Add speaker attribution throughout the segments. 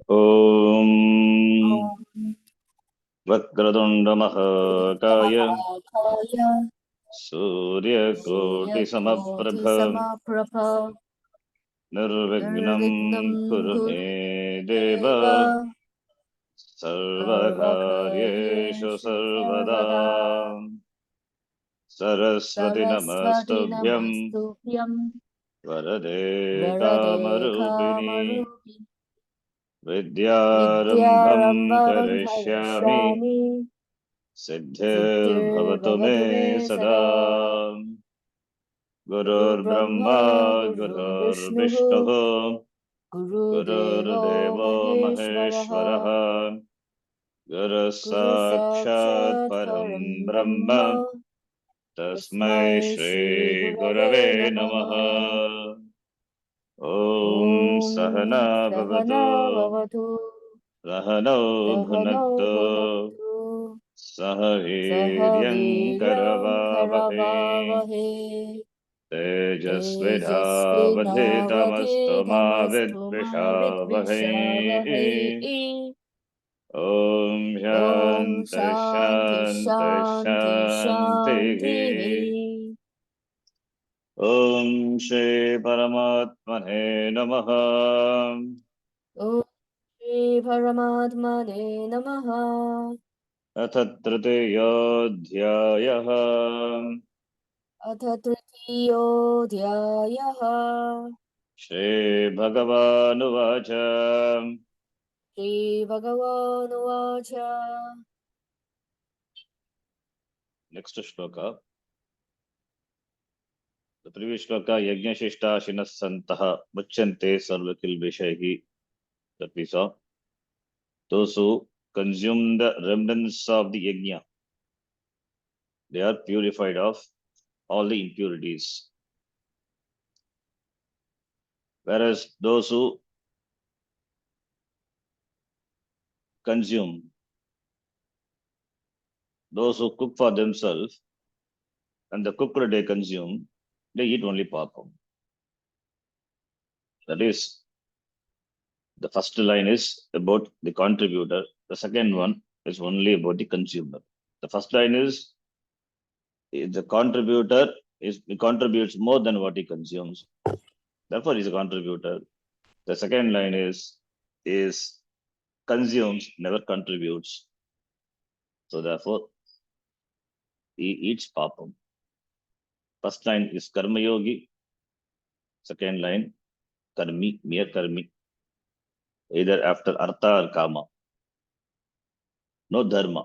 Speaker 1: Om
Speaker 2: Om
Speaker 1: Vakratunda Mahakaya
Speaker 2: Mahakaya
Speaker 1: Surya Koti
Speaker 2: Suryakoti
Speaker 1: Samaprabha
Speaker 2: Samaprabha
Speaker 1: Nirvignam
Speaker 2: Nirvignam
Speaker 1: Kuru
Speaker 2: Kuru
Speaker 1: Me Deva
Speaker 2: Deva
Speaker 1: Sarvakaryeshu
Speaker 2: Sarvakaryeshu Sarvada
Speaker 1: Sarvada Saraswati
Speaker 2: Saraswati
Speaker 1: Namastubhyam
Speaker 2: Namastubhyam
Speaker 1: Varade
Speaker 2: Varade
Speaker 1: Kamarupini
Speaker 2: Kamarupi
Speaker 1: Vidyarambham
Speaker 2: Vidyarambam
Speaker 1: Karishyami
Speaker 2: Harishyami
Speaker 1: Siddhir
Speaker 2: Siddhir
Speaker 1: Bhavatu
Speaker 2: Bhavatu
Speaker 1: Me
Speaker 2: Me Sada
Speaker 1: Sada
Speaker 2: Guru
Speaker 1: Gurur
Speaker 2: Brahma
Speaker 1: Brahma
Speaker 2: Guru
Speaker 1: Gurur
Speaker 2: Vishnu
Speaker 1: Vishnu
Speaker 2: Guru
Speaker 1: Gurur
Speaker 2: Devo
Speaker 1: Devo
Speaker 2: Maheshwaraha
Speaker 1: Maheshwaraha Guru
Speaker 2: Guru
Speaker 1: Sakshat
Speaker 2: Sakshat
Speaker 1: Param
Speaker 2: Param
Speaker 1: Brahma
Speaker 2: Brahma
Speaker 1: Tasmai
Speaker 2: Tasmai Shri
Speaker 1: Shri
Speaker 2: Gurave
Speaker 1: Gurave
Speaker 2: Namaha
Speaker 1: Namaha Om
Speaker 2: Om
Speaker 1: Sahana
Speaker 2: Sahana
Speaker 1: Bhavatu
Speaker 2: Bhavatu
Speaker 1: Sahano
Speaker 2: Sahano
Speaker 1: Bhunaktu
Speaker 2: Bhunaktu Saha
Speaker 1: Sahaviryam
Speaker 2: Viryam
Speaker 1: Karavavahe
Speaker 2: Karavahe
Speaker 1: Tejasvidhavadhitamastu ma
Speaker 2: Tejasvinavadhetamastu
Speaker 1: vidvishavahe.
Speaker 2: Mavidvishavahe
Speaker 1: Om
Speaker 2: Om
Speaker 1: Shanti
Speaker 2: Shanti
Speaker 1: Shanti
Speaker 2: Shanti
Speaker 1: Shanti.
Speaker 2: Shanti
Speaker 1: Om Shri Paramatmane Namaha.
Speaker 2: Om Shri Paramatmane Namaha
Speaker 1: अथ तृतीयोऽध्यायः
Speaker 2: अथ तृतीयोऽध्यायः
Speaker 1: श्रीभगवानुवाच
Speaker 2: श्रीभगवानुवाच
Speaker 1: Next shloka. The previous shloka, Yajnashishta Santaha Muchante Sarvakilvishaihi, that we saw. Those who consume the remnants of the yajna, they are purified of all the impurities. Whereas those who consume, those who cook for themselves, and the cooked they consume, they eat only papam. That is, the first line is about the contributor. The second one is only about the consumer. The first line is the contributor he contributes more than what he consumes. Therefore, he's a contributor. The second line is consumes, never contributes. So therefore, he eats papam. First line is karma yogi. Second line, karmi, mere karmi. Either after artha or kama. No dharma.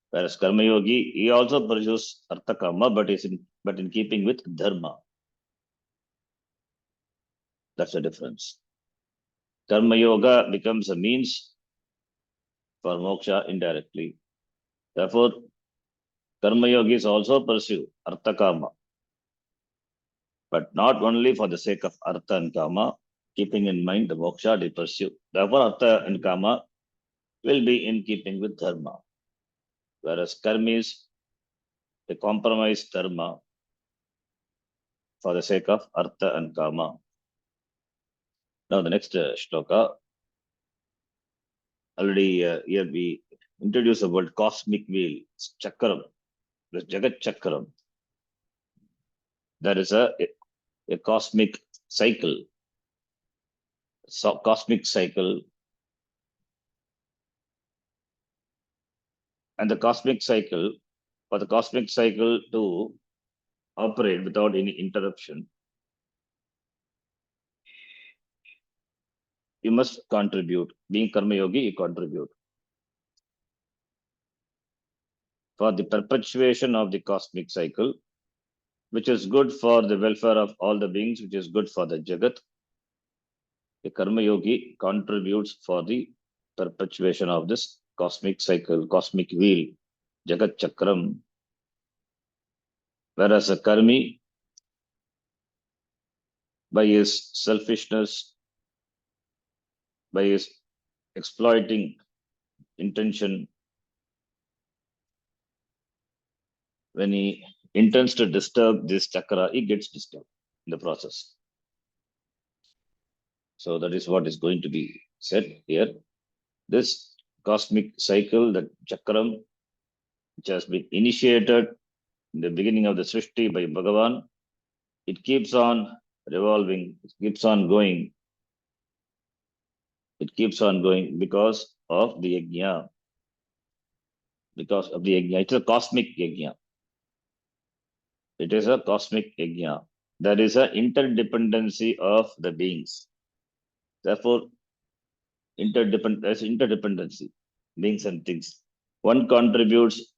Speaker 1: Whereas karma yogi, he also pursues artha kama, but in keeping with dharma. That's the difference. Karma yoga becomes a means for moksha indirectly. Therefore, karma yogis also pursue artha kama, but not only for the sake of artha and kama, keeping in mind the moksha they pursue. Therefore, artha and kama will be in keeping with dharma. Whereas karmis, they compromise dharma for the sake of artha and kama. Now the next shloka, already here we introduce the word cosmic wheel, chakram, the Jagat Chakram. There is a cosmic cycle, cosmic cycle, and the cosmic cycle, for the cosmic cycle to operate without any interruption, you must contribute. Being karma yogi, you contribute. For the perpetuation of the cosmic cycle, which is good for the welfare of all the beings, which is good for the Jagat, the karma yogi contributes for the perpetuation of this cosmic cycle, cosmic wheel, Jagat Chakram. Whereas a karmi, by his selfishness, by his exploiting intention, when he intends to disturb this chakra, he gets disturbed in the process. So that is what is going to be said here. This cosmic cycle, the chakram, which has been initiated in the beginning of the Srishti by Bhagavan, it keeps on revolving, it keeps on going, it keeps on going because of the yajna, because of the yajna. It's a cosmic yajna. It is a cosmic yajna. There is an interdependency of the beings. Therefore, there's interdependency, beings and things. One contributes,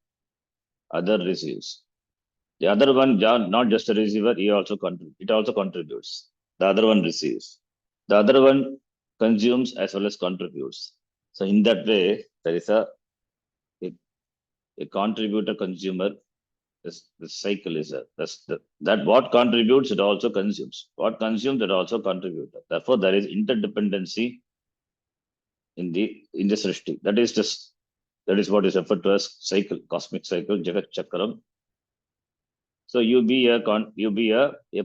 Speaker 1: other receives. The other one, not just a receiver, he also it also contributes. The other one receives. The other one consumes as well as contributes. So in that way, there is a contributor consumer. This cycle is that what contributes it also consumes. What consumes it also contributes. Therefore, there is interdependency in the Srishti. That is what is referred to as cycle, cosmic cycle, Jagat Chakram. So you be a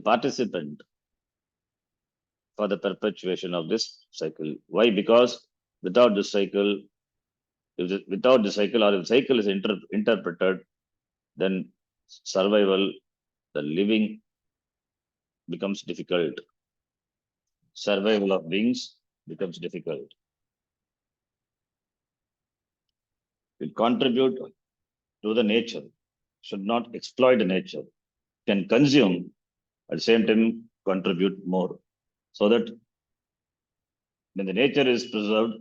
Speaker 1: participant for the perpetuation of this cycle. Why? Because without the cycle, without the cycle, or if the cycle is interpreted, then survival, the living becomes difficult. Survival of beings becomes difficult. It contribute to the nature, should not exploit the nature, can consume, at the same time contribute more. So that when the nature is preserved,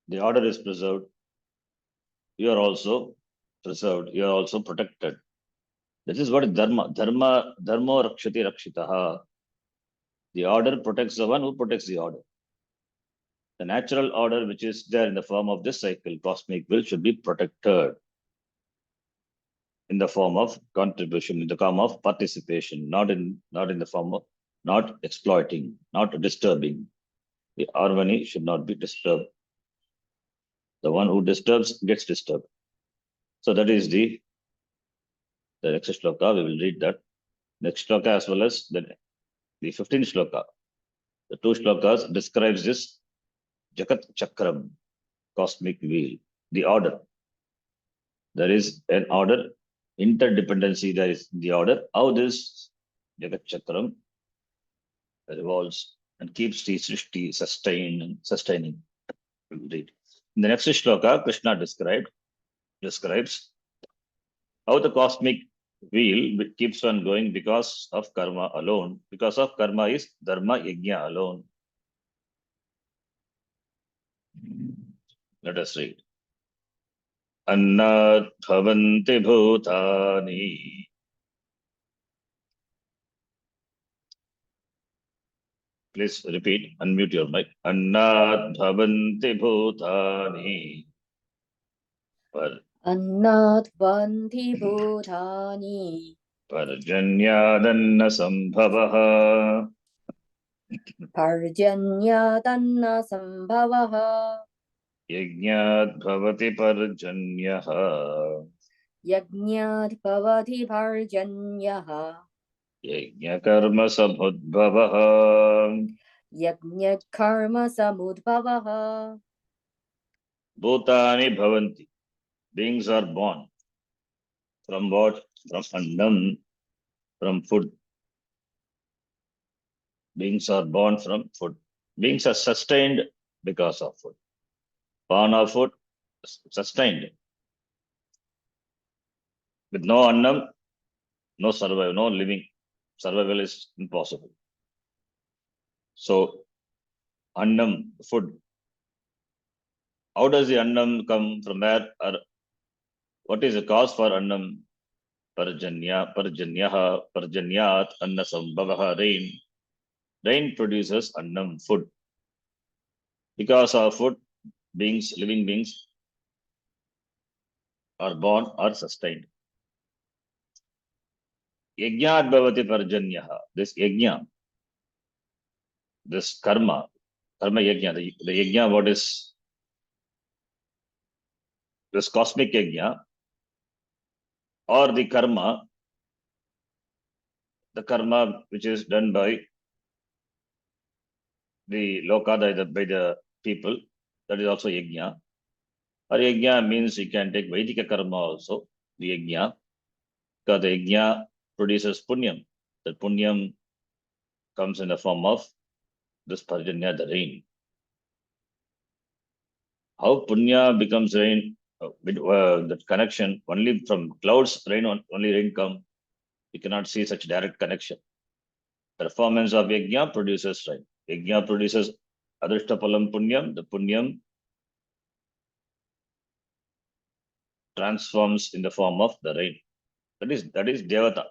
Speaker 1: the order is preserved, you are also preserved, you are also protected. This is what is dharma. Dharmo rakshati rakshitaha. The order protects the one who protects the order. The natural order, which is there in the form of this cycle, cosmic will, should be protected in the form of contribution, in the form of participation, not in the form of not exploiting, not disturbing. The harmony should not be disturbed. The one who disturbs gets disturbed. So that is the next shloka. We will read that next shloka as well as the 15th shloka. The two shlokas describes this Jagat Chakram, cosmic wheel, the order. There is an order, interdependency. There is the order. How this Jagat Chakram revolves and keeps the Srishti sustaining. We will read. In the next shloka, Krishna describes how the cosmic wheel keeps on going because of karma alone. Because of karma is dharma yajna alone. Let us read. Annat bhavanti bhutani. Please repeat, unmute your mic. Annat bhavanti bhutani.
Speaker 2: अन्नात् बन्धि भूतानि
Speaker 1: Parjanyadanna sambhavaha.
Speaker 2: पर्जन्यादन्न सम्भवः
Speaker 1: Yajnat bhavati parjanyaha.
Speaker 2: यज्ञात् भवति पर्जन्यः
Speaker 1: Yajnakarma samudbhavaha.
Speaker 2: यज्ञकर्म समुद्भवः
Speaker 1: Bhutani bhavanti. Beings are born. From what? From annam, from food. Beings are born from food. Beings are sustained because of food. Born of food, sustained. With no annam, no survival, no living. Survival is impossible. So, annam, food. How does the annam come from where? Or what is the cause for annam? Parjanyat, anna sambhavaha, rain. Rain produces annam, food. Because of food, living beings are born or sustained. Yajnat bhavati parjanyaha. This yajna, this karma yajna, the yajna, what is this cosmic yajna or the karma which is done by the loka by the people. That is also yajna. Or yajna means you can take Vedika karma also, the yajna, because the yajna produces punyam. The punyam comes in the form of this parjanya, the rain. How punya becomes rain, that connection, only from clouds, only rain come. You cannot see such direct connection. Performance of yajna produces rain. Yajna produces adrishtapalam punyam. The punyam transforms in the form of the rain. That is devata.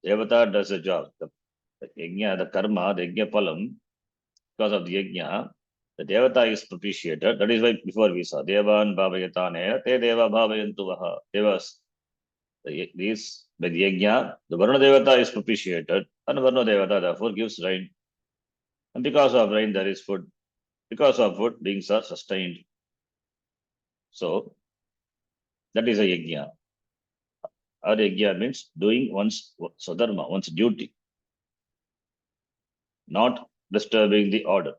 Speaker 1: Devata does a job. The yajna, the karma, the yajna palam, because of the yajna, the devata is propitiated. That is why before we saw devan bhavayatane, te deva bhavayantu vaha. Devas. These by the yajna, the Varuna Devata is propitiated, and Varuna Devata therefore gives rain. And because of rain, there is food. Because of food, beings are sustained. So that is a yajna. Or yajna means doing one's sadharma, one's duty, not disturbing the order.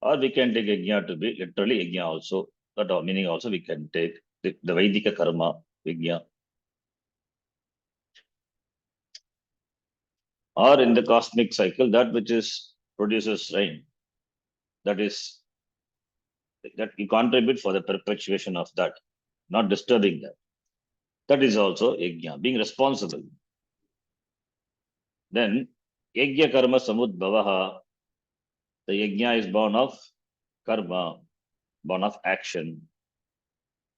Speaker 1: Or we can take yajna to be literally yajna also. That meaning also we can take the Vaidika karma yajna. Or in the cosmic cycle, that which is produces rain, that you contribute for the perpetuation of that, not disturbing that. That is also yajna, being responsible. Then yajna karma samudbhavaha, the yajna is born of karma, born of action.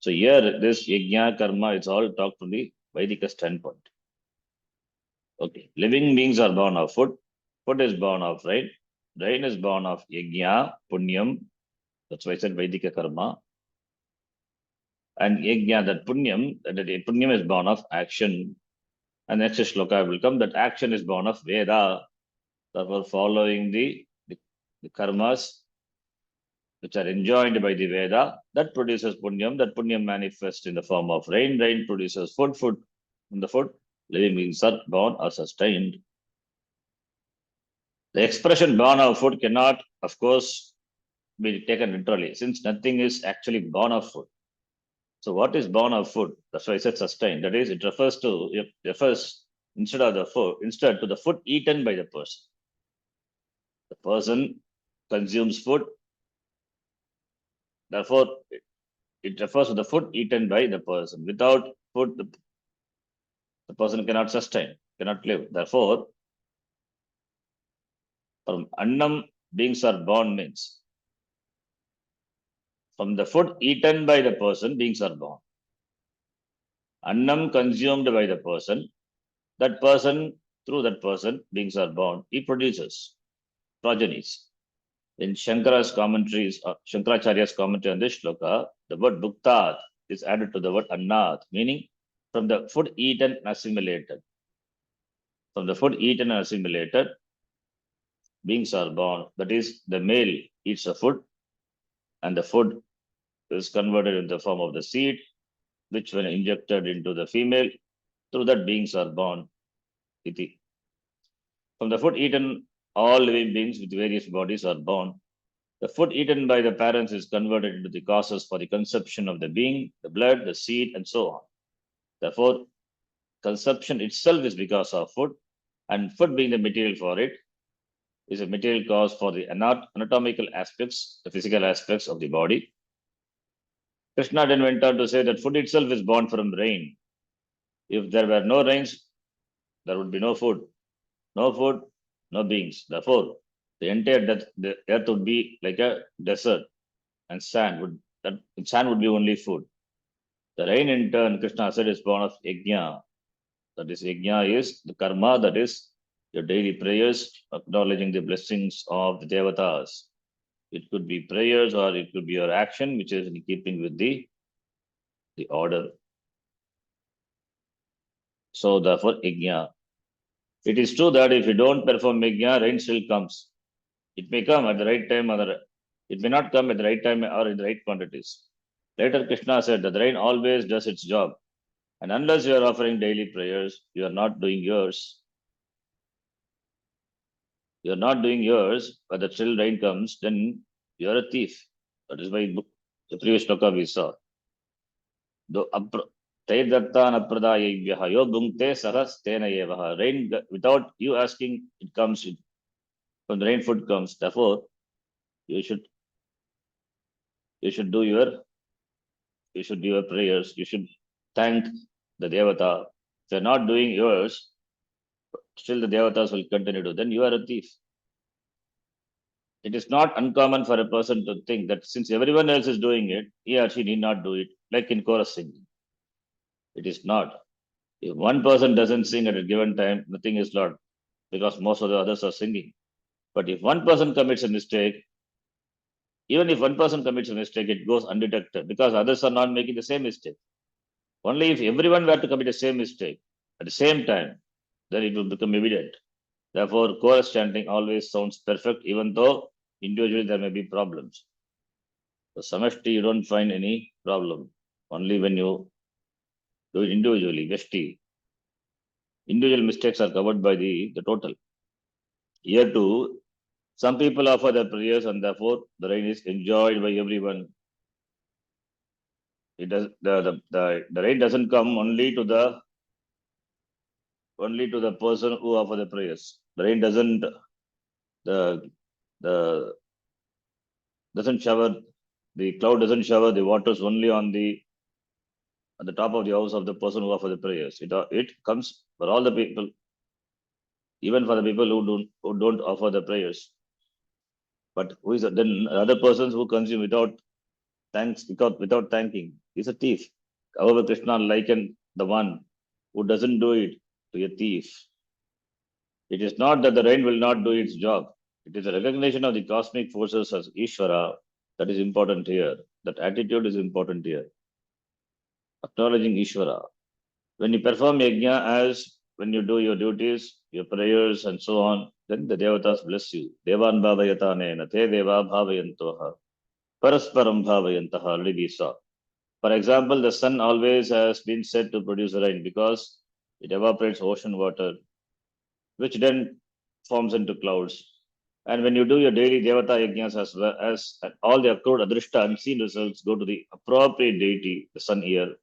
Speaker 1: So here this yajna karma is all talked from the Vedic standpoint. Okay, living beings are born of food. Food is born of rain. Rain is born of yajna, punyam. That's why I said Vedika karma. And yajna, that punyam is born of action. And next shloka will come, that action is born of Veda. Therefore, following the karmas which are enjoined by the Veda, that produces punyam. That punyam manifests in the form of rain. Rain produces food. Food from the food, living beings are born or sustained. The expression born of food cannot, of course, be taken literally, since nothing is actually born of food. So what is born of food? That's why I said sustained. That is, it refers instead to the food eaten by the person. The person consumes food. Therefore, it refers to the food eaten by the person. Without food, the person cannot sustain, cannot live. Therefore, from annam, beings are born means from the food eaten by the person, beings are born. Annam consumed by the person, through that person, beings are born. He produces progenies. In Shankaracharya's commentary on this shloka, the word bhuktat is added to the word annat, meaning from the food eaten and assimilated. From the food eaten and assimilated, beings are born. That is, the male eats the food, and the food is converted in the form of the seed, which when injected into the female, through that beings are born. Iti. From the food eaten, all living beings with various bodies are born. The food eaten by the parents is converted into the causes for the conception of the being, the blood, the seed, and so on. Therefore, conception itself is because of food, and food being the material for it is a material cause for the anatomical aspects, the physical aspects of the body. Krishna then went on to say that food itself is born from rain. If there were no rains, there would be no food. No food, no beings. Therefore, the earth would be like a desert, and sand would be only food. The rain, in turn, Krishna said, is born of yajna. That is, yajna is the karma, that is your daily prayers, acknowledging the blessings of the devatas. It could be prayers or it could be your action, which is in keeping with the order. So therefore, yajna. It is true that if you don't perform yajna, rain still comes. It may come at the right time, or it may not come at the right time or in the right quantities. Later, Krishna said that the rain always does its job. And unless you are offering daily prayers, you are not doing yours. You're not doing yours, but the still rain comes, then you're a thief. That is why the previous shloka we saw. Te dattan apradayebhyaha yo bhungte sahas tena evaha. Rain without you asking, it comes. When the rain food comes, therefore you should do your prayers. You should thank the devata. If you're not doing yours, still the devatas will continue to. Then you are a thief. It is not uncommon for a person to think that since everyone else is doing it, he or she need not do it. Like in chorus singing, it is not. If one person doesn't sing at a given time, nothing is lost because most of the others are singing. But if one person commits a mistake, even if one person commits a mistake, it goes undetected because others are not making the same mistake. Only if everyone were to commit the same mistake at the same time, then it will become evident. Therefore, chorus chanting always sounds perfect, even though individually there may be problems. So samashti, you don't find any problem. Only when you do it individually, veshti. Individual mistakes are covered by the total. Here too, some people offer their prayers and therefore the rain is enjoyed by everyone. It does the rain doesn't come only to the person who offer the prayers. The rain the the doesn't shower, the cloud doesn't shower the waters only on the at the top of the house of the person who offer the prayers. It comes for all the people, even for the people who don't offer the prayers. But who is then other persons who consume without thanking is a thief. However, Krishna likened the one who doesn't do it to a thief. It is not that the rain will not do its job. It is a recognition of the cosmic forces as Ishvara that is important here. That attitude is important here. Acknowledging Ishvara. When you perform yajna as when you do your duties, your prayers, and so on, then the devatas bless you. Devan bhavayatanena te deva bhavayantoha. Parasparam bhavayantaha. Already we saw. For example, the sun always has been said to produce rain because it evaporates ocean water, which then forms into clouds. And when you do your daily devata yajnas as well as all the accrued adrishta unseen results go to the appropriate deity, the sun here,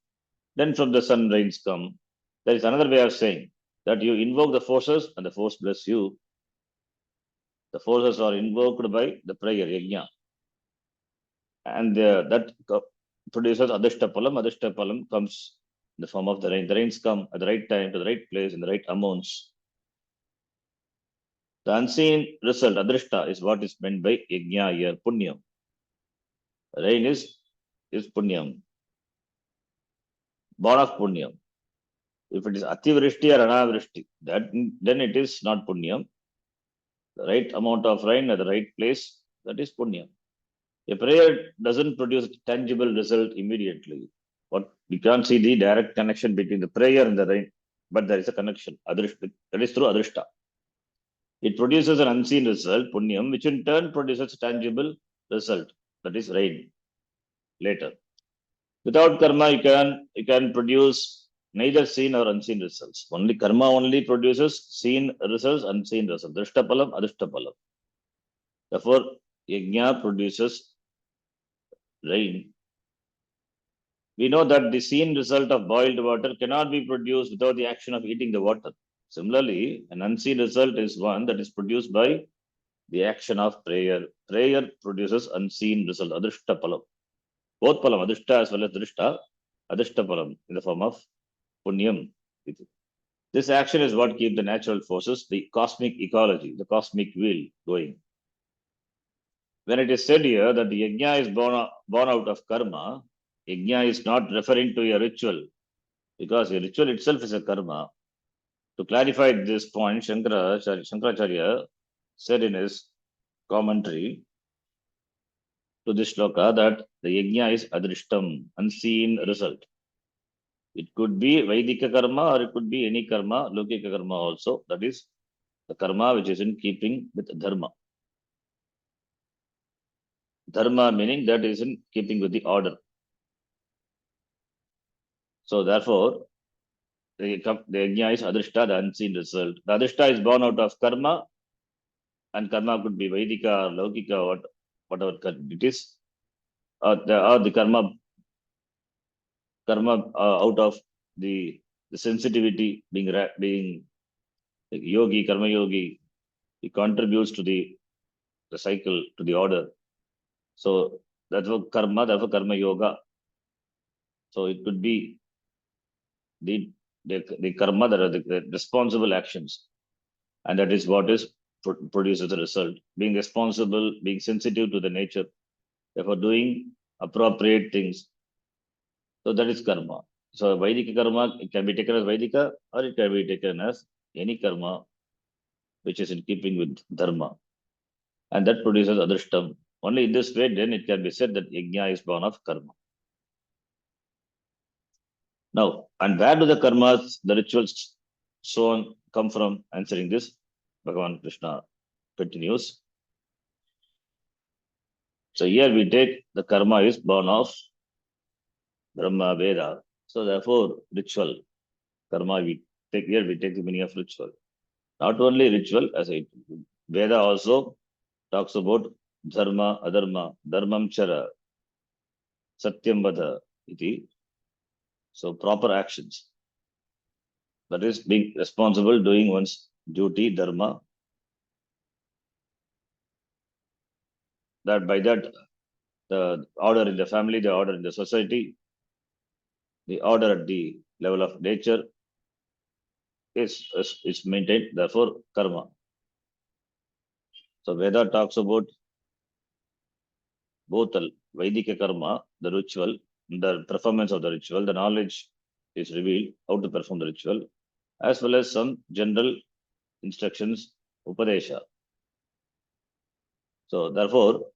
Speaker 1: then from the sun rains come. There is another way of saying that you invoke the forces and the force bless you. The forces are invoked by the prayer, yajna. And that produces adhishtapalam. Adhishtapalam comes in the form of the rain. The rains come at the right time, to the right place, in the right amounts. The unseen result, adrishta, is what is meant by yajna here, punyam. Rain is punyam, born of punyam. If it is ativrishti or anavrishti, then it is not punyam. The right amount of rain at the right place, that is punyam. A prayer doesn't produce a tangible result immediately. What we can't see the direct connection between the prayer and the rain, but there is a connection. That is through adrishta. It produces an unseen result, punyam, which in turn produces a tangible result, that is rain later. Without karma, you can produce neither seen or unseen results. Only karma only produces seen results, unseen results. Drishtapalam, adhishtapalam. Therefore, yajna produces rain. We know that the seen result of boiled water cannot be produced without the action of heating the water. Similarly, an unseen result is one that is produced by the action of prayer. Prayer produces unseen result, adhishtapalam. Both palam, adhishta as well as drishta, adhishtapalam in the form of punyam. This action is what keeps the natural forces, the cosmic ecology, the cosmic wheel going. When it is said here that the yajna is born out of karma, yajna is not referring to a ritual because a ritual itself is a karma. To clarify this point, Shankaracharya said in his commentary to this shloka that the yajna is adrishtam, unseen result. It could be Vaidika karma or it could be any karma, Lokika karma also. That is the karma which is in keeping with dharma. Dharma meaning that is in keeping with the order. So therefore, the yajna is adrishta, the unseen result. The adrishta is born out of karma, and karma could be Vaidika or Laukika or whatever it is, the karma out of the sensitivity being like yogi, karma yogi, he contributes to the cycle, to the order. So that's what karma, that's what karma yoga. So it could be the karma that are the responsible actions, and that is what is produces the result. Being responsible, being sensitive to the nature, therefore doing appropriate things. So that is karma. So Vaidika karma, it can be taken as Vaidika or it can be taken as any karma which is in keeping with dharma. And that produces adrishtam. Only in this way, then it can be said that yajna is born of karma. Now, and where do the karmas, the rituals, so on, come from? Answering this, Bhagavan Krishna continues. So here we take the karma is born of Brahma Veda. So therefore, ritual, karma, we take the meaning of ritual. Not only ritual, as I Veda also talks about dharma, adharma, dharmam chara, satyam vada, iti. So proper actions. That is being responsible, doing one's duty, dharma. That by that, the order in the family, the order in the society, the order at the level of nature is maintained. Therefore, karma. So Veda talks about both the Vedic karma, the ritual, the performance of the ritual, the knowledge is revealed how to perform the ritual, as well as some general instructions, upadesha. So therefore,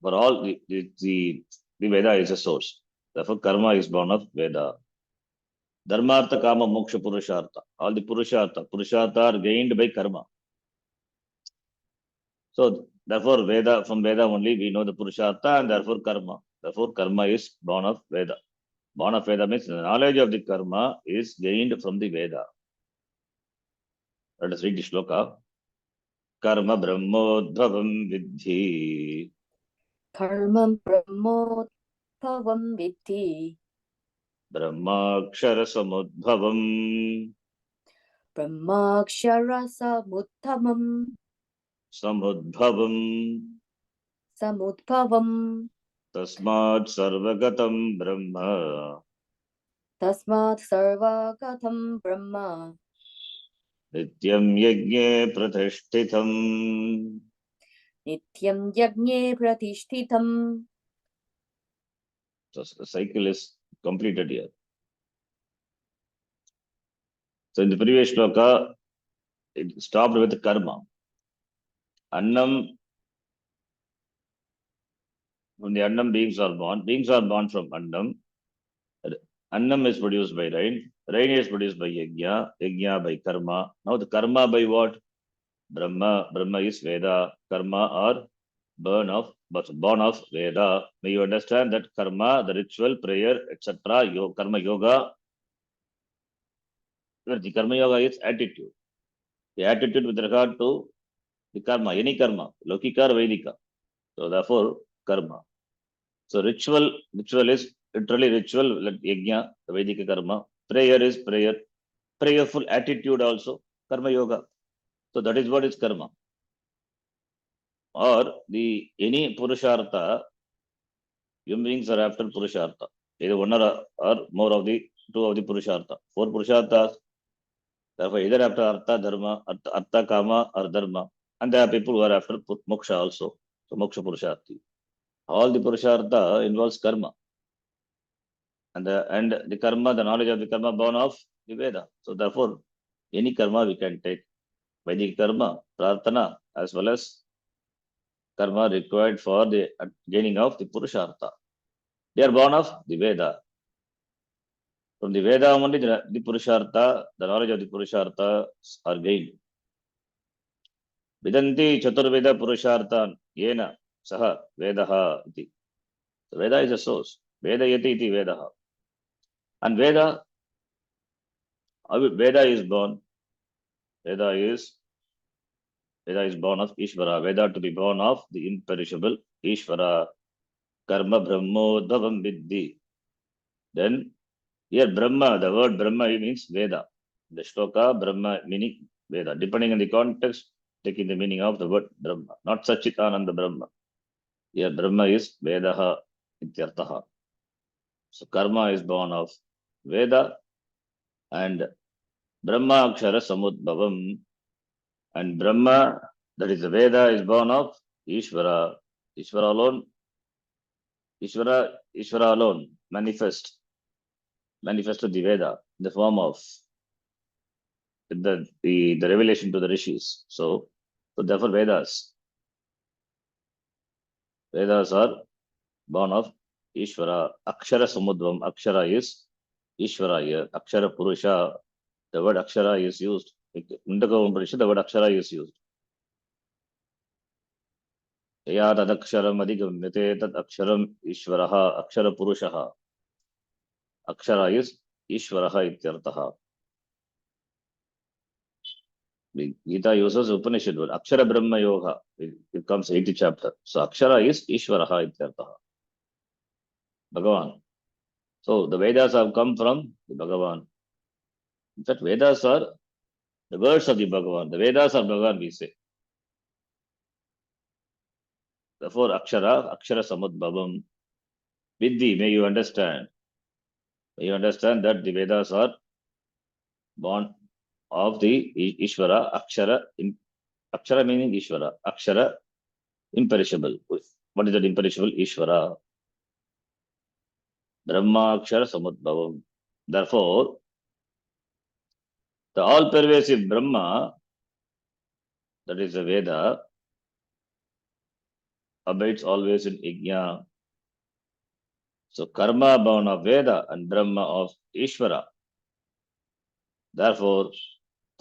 Speaker 1: for all the Veda is a source. Therefore, karma is born of Veda. Dharmartha, Kama, Moksha, Purushartha. All the Purushartha are gained by karma. So therefore, from Veda only we know the Purushartha and therefore karma. Therefore, karma is born of Veda. Born of Veda means the knowledge of the karma is gained from the Veda. Let us read the shloka. Karma brahmodbhavam vidhi.
Speaker 2: Karmam brahmotpavam vidhi.
Speaker 1: Brahmakshara samudbhavam.
Speaker 2: Brahmakshara
Speaker 1: Samudbhavam.
Speaker 2: samudbhavam.
Speaker 1: Tasmat sarvagatam brahma.
Speaker 2: Tasmat sarvagatam brahma.
Speaker 1: Nityam yajne pratishthitam.
Speaker 2: Nityam yagne pratishtitam.
Speaker 1: So the cycle is completed here. So in the previous shloka, it stopped with karma. Annam, from the Annam beings are born. Beings are born from Annam. Annam is produced by rain. Rain is produced by Yajna. Yajna by karma. Now the karma by what? Brahma. Brahma is Veda. Karma are born of Veda. May you understand that karma, the ritual, prayer, etc., karma yoga, the karma yoga is attitude. The attitude with regard to the karma, any karma, Lokika or Vedika. So therefore, karma. So ritual is literally ritual, like yajna, the Vedic karma. Prayer is prayer. Prayerful attitude also, karma yoga. So that is what is karma. Or the any purushartha, human beings are after purushartha. Either one or more of the two of the purushartha. Four purusharthas. Therefore, either after artha, dharma, artha, kama, or dharma. And there are people who are after moksha also. So moksha purusharthi. All the purushartha involves karma. And the karma, the knowledge of the karma born of the Veda. So therefore, any karma we can take. Vedic karma, prarthana, as well as karma required for the gaining of the Purushartha. They are born of the Veda. From the Veda only the Purushartha, the knowledge of the Purushartha are gained. Vidanti Chaturveda Purushartha Yena Saha Vedaha iti. So Veda is a source. Veda yati iti Vedaha. And Veda is born. Veda is Veda is born of Ishvara. Veda to be born of the imperishable Ishvara. Karma Brahmodhavam Viddhi. Then here Brahma, the word Brahma means Veda. The shloka Brahma meaning Veda. Depending on the context, taking the meaning of the word Brahma, not Sachitananda Brahma. Here Brahma is Vedaha Ityartaha. So karma is born of Veda and Brahma Akshara Samudbhavam. And Brahma, that is the Veda, is born of Ishvara. Ishvara alone, Ishvara alone manifested the Veda in the form of the revelation to the rishis. So therefore Vedas are born of Ishvara. Akshara Samudvam. Akshara is Ishvara here. Akshara Purusha. The word Akshara is used. Mundaka Upanishad, the word Akshara is used. Ya tad aksharam adhigamyate tad aksharam Ishvaraha. Akshara Purushaha. Akshara is Ishvaraha ityartaha. The Gita uses Upanishad word. Akshara Brahma Yoga. It comes 80th chapter. So Akshara is Ishvaraha ityartaha. Bhagavan. So the Vedas have come from the Bhagavan. In fact, Vedas are the words of the Bhagavan. The Vedas are Bhagavan, we say. Therefore, Akshara Samudbhavam. Vidhi, may you understand. May you understand that the Vedas are born of the Ishvara, Akshara meaning Ishvara, Akshara, imperishable. What is that imperishable? Ishvara. Brahma Akshara Samudbhavam. Therefore, the all-pervasive Brahma, that is the Veda, abides always in Yajna. So karma born of Veda and Brahma of Ishvara. Therefore,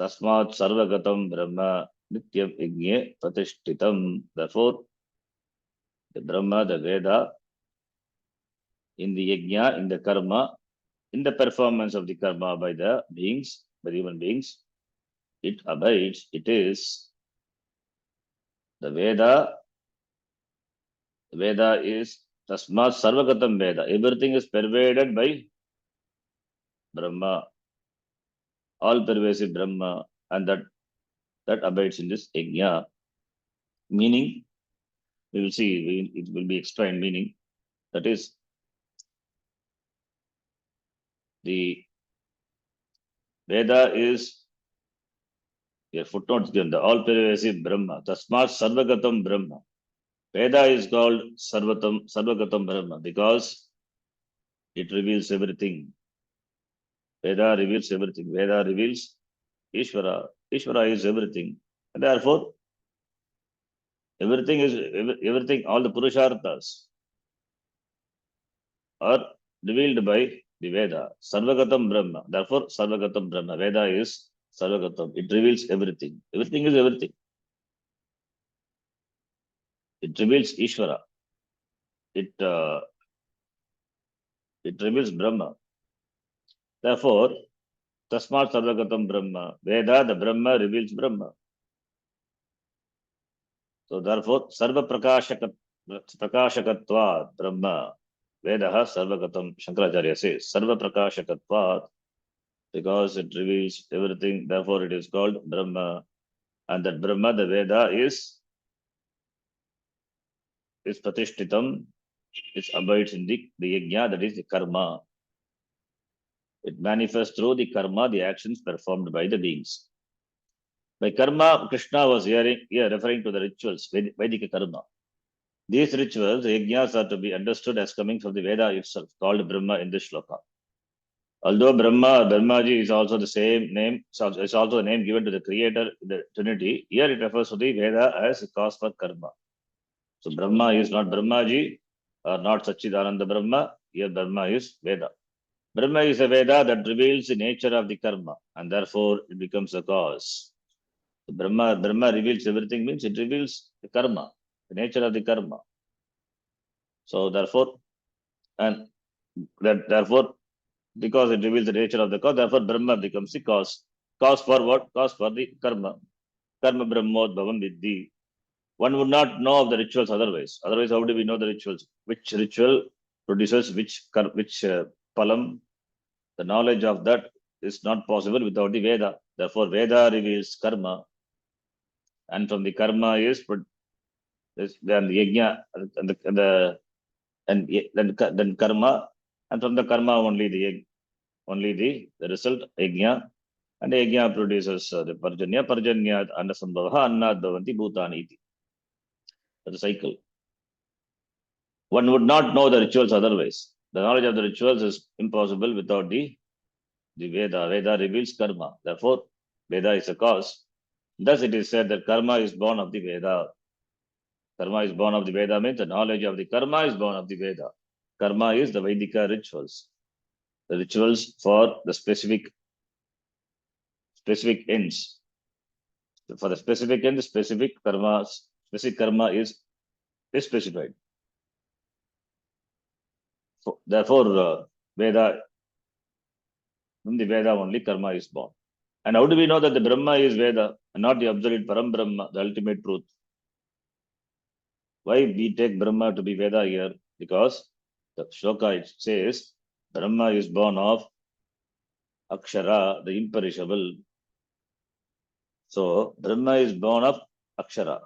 Speaker 1: Tasmat Sarvagatam Brahma Nityam Yajne Pratishtitam. Therefore, the Brahma, the Veda, in the Yajna, in the karma, in the performance of the karma by the beings, by the human beings, it abides, it is the Veda. The Veda is Tasmat Sarvagatam Veda. Everything is pervaded by Brahma, all pervasive Brahma, and that abides in this Yajna. Meaning, we will see, it will be explained, meaning, that is, the Veda is, here footnotes given, the all pervasive Brahma, Tasmat Sarvagatam Brahma. Veda is called Sarvagatam Brahma because it reveals everything. Veda reveals everything. Veda reveals Ishvara. Ishvara is everything. And therefore, everything, all the Purusharthas are revealed by the Veda. Sarvagatam Brahma. Therefore, Sarvagatam Brahma. Veda is Sarvagatam. It reveals everything. Everything is everything. It reveals Ishvara. It reveals Brahma. Therefore, Tasmat Sarvagatam Brahma. Veda, the Brahma reveals Brahma. So therefore, Sarva Prakashakatvat Brahma. Vedaha Sarvagatam. Shankaracharya says, Sarva Prakashakatvat, because it reveals everything, therefore it is called Brahma. And that Brahma, the Veda, is Pratishtitam, it abides in the Yajna, that is the karma. It manifests through the karma, the actions performed by the beings. By karma, Krishna was here referring to the rituals, Vedic karma. These rituals, yajnas, are to be understood as coming from the Veda itself, called Brahma in this shloka. Although Brahmaji is also the same name, it's also the name given to the creator, the Trinity, here it refers to the Veda as a cause for karma. So Brahma is not Brahmaji, or not Sachidananda Brahma, here Brahma is Veda. Brahma is a Veda that reveals the nature of the karma, and therefore it becomes a cause. So Brahma reveals everything, means it reveals the karma, the nature of the karma. So therefore, because it reveals the nature of the cause, therefore Brahma becomes the cause. Cause for what? Cause for the karma. karma brahmodbhavam vidhi. One would not know of the rituals otherwise. Otherwise, how do we know the rituals? Which ritual produces which palam? The knowledge of that is not possible without the Veda. Therefore, Veda reveals karma, and from the karma is then the yajna then karma, and from the karma only the result yajna, and yajna produces the parjanya annasambhava annad bhavanti bhutani iti. That's a cycle. One would not know the rituals otherwise. The knowledge of the rituals is impossible without the Veda. Veda reveals karma. Therefore, Veda is a cause. Thus, it is said that karma is born of the Veda. Karma is born of the Veda means the knowledge of the karma is born of the Veda. Karma is the Vedika rituals. The rituals for the specific ends. For the specific end, specific karma is specified. Therefore, Veda, from the Veda only karma is born. And how do we know that the Brahma is Veda and not the absolute Param Brahma, the ultimate truth? Why we take Brahma to be Veda here? Because the shloka it says Brahma is born of Akshara, the imperishable. So Brahma is born of Akshara.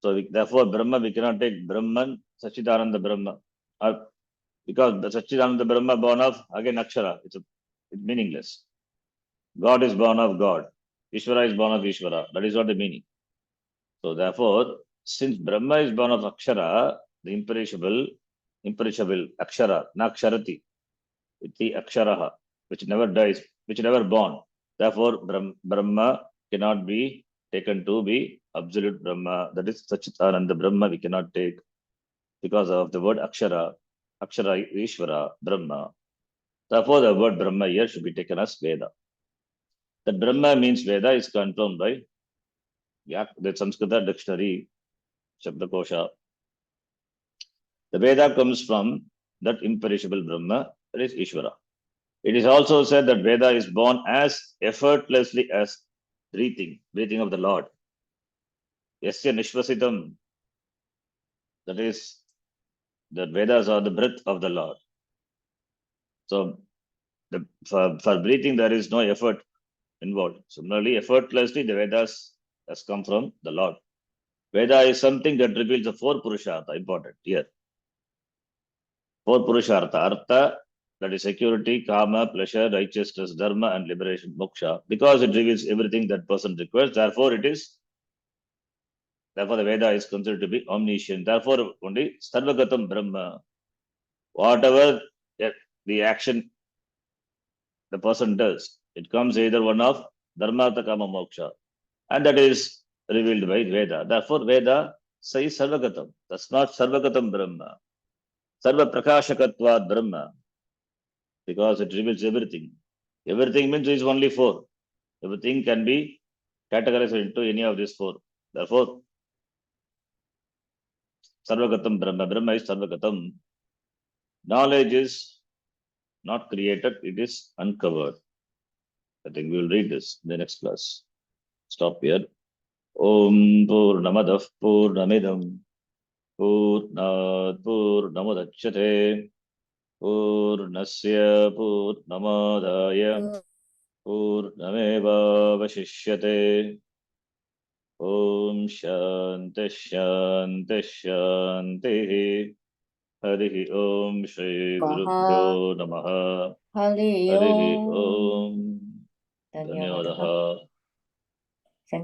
Speaker 1: So therefore Brahma, we cannot take Brahman, Sachidananda Brahma. Because the Sachidananda Brahma born of, again, Akshara. It's meaningless. God is born of God. Ishvara is born of Ishvara. That is not the meaning. So therefore, since Brahma is born of Akshara, the imperishable Akshara, Naksharati, iti Aksharaha, which never dies, which never born. Therefore, Brahma cannot be taken to be absolute Brahma. That is Sachidananda Brahma we cannot take because of the word Akshara. Akshara, Ishvara, Brahma. Therefore, the word Brahma here should be taken as Veda. That Brahma means Veda is confirmed by the Sanskrita dictionary, Shabdakosha. The Veda comes from that imperishable Brahma, that is Ishvara. It is also said that Veda is born as effortlessly as breathing of the Lord. Yasya Nishvasitam, that is, the Vedas are the breath of the Lord. So, for breathing, there is no effort involved. Similarly, effortlessly, the Vedas has come from the Lord. Veda is something that reveals the four Purushartha, important here. Four Purushartha, Artha, that is security, Kama, pleasure, righteousness, Dharma, and liberation, Moksha. Because it reveals everything that person requires, therefore the Veda is considered to be omniscient. Therefore, only Sarvagatam Brahma, whatever the action the person does, it comes either one of Dharma, Artha, Kama, Moksha. And that is revealed by Veda. Therefore, Veda says Sarvagatam. That's not Sarvagatam Brahma. Sarva Prakashakatva Brahma. Because it reveals everything. Everything means is only four. Everything can be categorized into any of these four. Therefore, Sarvagatam Brahma. Brahma is Sarvagatam. Knowledge is not created, it is uncovered. I think we will read this in the next class. Stop here. Om Purnamadav Purnamidam Purnat Purnamudachyate Purnasya Purnamadaya Purnameva Vashishyate. Om Shanti Shanti Shanti. Harihi Om Shri Gurubhyo Namaha.
Speaker 2: Harihi
Speaker 1: Harihi
Speaker 2: Om.
Speaker 1: Om.
Speaker 2: Dhanyavadaha.
Speaker 1: Dhanyavadaha.